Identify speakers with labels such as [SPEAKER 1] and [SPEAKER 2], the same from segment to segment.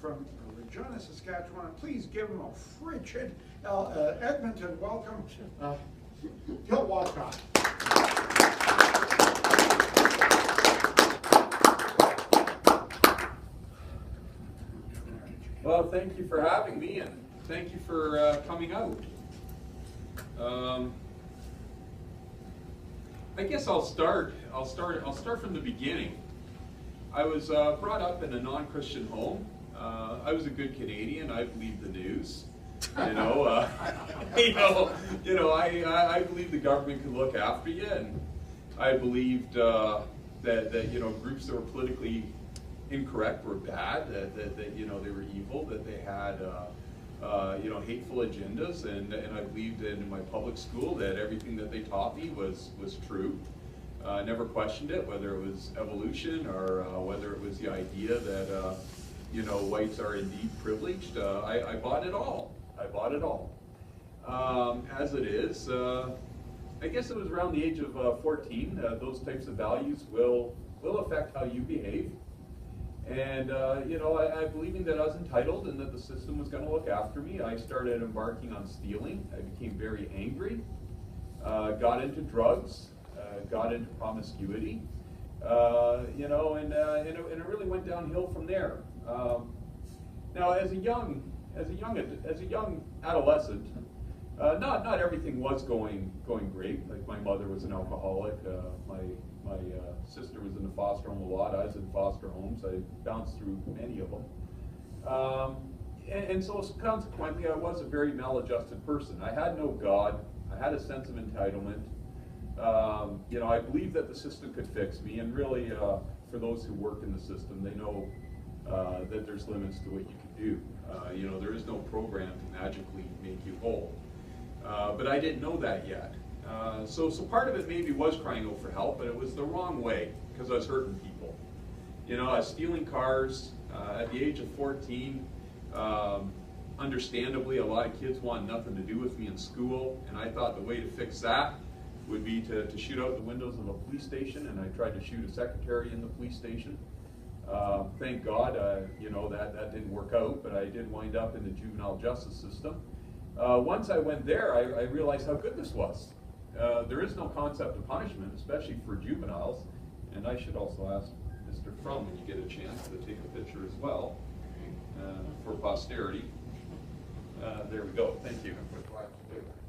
[SPEAKER 1] from Regina, Saskatchewan. Please give him a frigid Edmonton welcome, Bill Whatcott.
[SPEAKER 2] Well, thank you for having me, and thank you for coming out. I guess I'll start from the beginning. I was brought up in a non-Christian home. I was a good Canadian. I believed the news. I believed the government could look after you, and I believed that groups that were politically incorrect were bad. That they were evil. That they had hateful agendas, and I believed in my public school that everything that they taught me was true. I never questioned it, whether it was evolution or whether it was the idea that whites are indeed privileged. I bought it all. I bought it all. As it is, I guess it was around the age of 14. Those types of values will affect how you behave. And I believing that I was entitled and that the system was going to look after me, I started embarking on stealing. I became very angry, got into drugs, got into promiscuity, and it really went downhill from there. Now, as a young adolescent, not everything was going great. Like, my mother was an alcoholic. My sister was in the foster home a lot. I was in foster homes. I bounced through many of them. And so consequently, I was a very maladjusted person. I had no God. I had a sense of entitlement. I believed that the system could fix me. And really, for those who work in the system, they know that there's limits to what you can do. There is no program to magically make you whole. But I didn't know that yet. So part of it maybe was crying out for help, but it was the wrong way, because I was hurting people. I was stealing cars at the age of 14. Understandably, a lot of kids wanted nothing to do with me in school, and I thought the way to fix that would be to shoot out the windows of a police station, and I tried to shoot a secretary in the police station. Thank God, that didn't work out, but I did wind up in the juvenile justice system. Once I went there, I realized how good this was. There is no concept of punishment, especially for juveniles. And I should also ask Mr. Frum, when you get a chance, to take a picture as well for posterity. There we go. Thank you.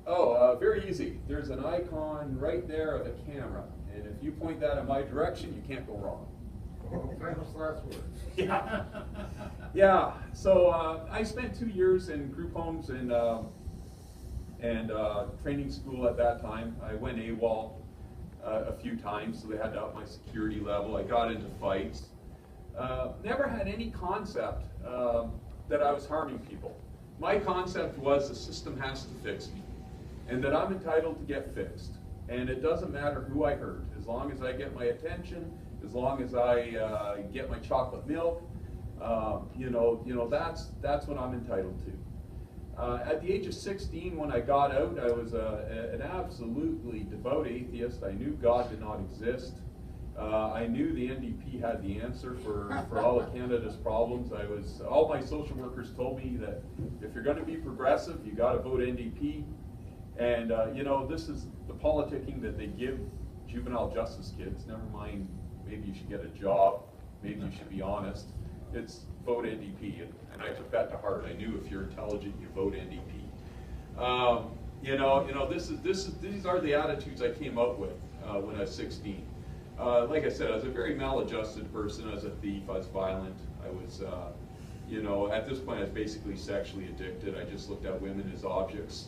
[SPEAKER 2] Oh, very easy. There's an icon right there of a camera. And if you point that in my direction, you can't go wrong.
[SPEAKER 1] Famous last words.
[SPEAKER 2] Yeah. Yeah. So I spent 2 years in group homes and training school at that time. I went AWOL a few times, so they had to up my security level. I got into fights. Never had any concept that I was harming people. My concept was the system has to fix me, and that I'm entitled to get fixed. And it doesn't matter who I hurt, as long as I get my attention, as long as I get my chocolate milk. That's what I'm entitled to. At the age of 16, when I got out, I was an absolutely devout atheist. I knew God did not exist. I knew the NDP had the answer for all of Canada's problems. All my social workers told me that if you're going to be progressive, you got to vote NDP. And this is the politicking that they give juvenile justice kids. Never mind, maybe you should get a job. Maybe you should be honest. It's vote NDP, and I took that to heart. I knew if you're intelligent, you vote NDP. These are the attitudes I came up with when I was 16. Like I said, I was a very maladjusted person. I was a thief. I was violent. I was, at this point, I was basically sexually addicted. I just looked at women as objects.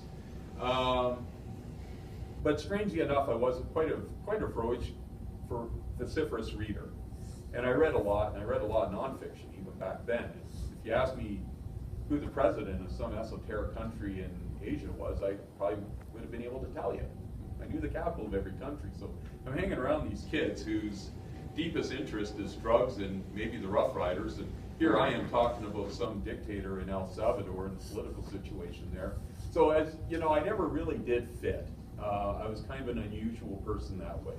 [SPEAKER 2] But strangely enough, I was quite a vociferous reader. And I read a lot, and I read a lot of nonfiction even back then. If you asked me who the president of some esoteric country in Asia was, I probably would have been able to tell you. I knew the capital of every country. So I'm hanging around these kids whose deepest interest is drugs and maybe the Rough Riders. And here I am talking about some dictator in El Salvador and the political situation there. So as you know, I never really did fit. I was kind of an unusual person that way.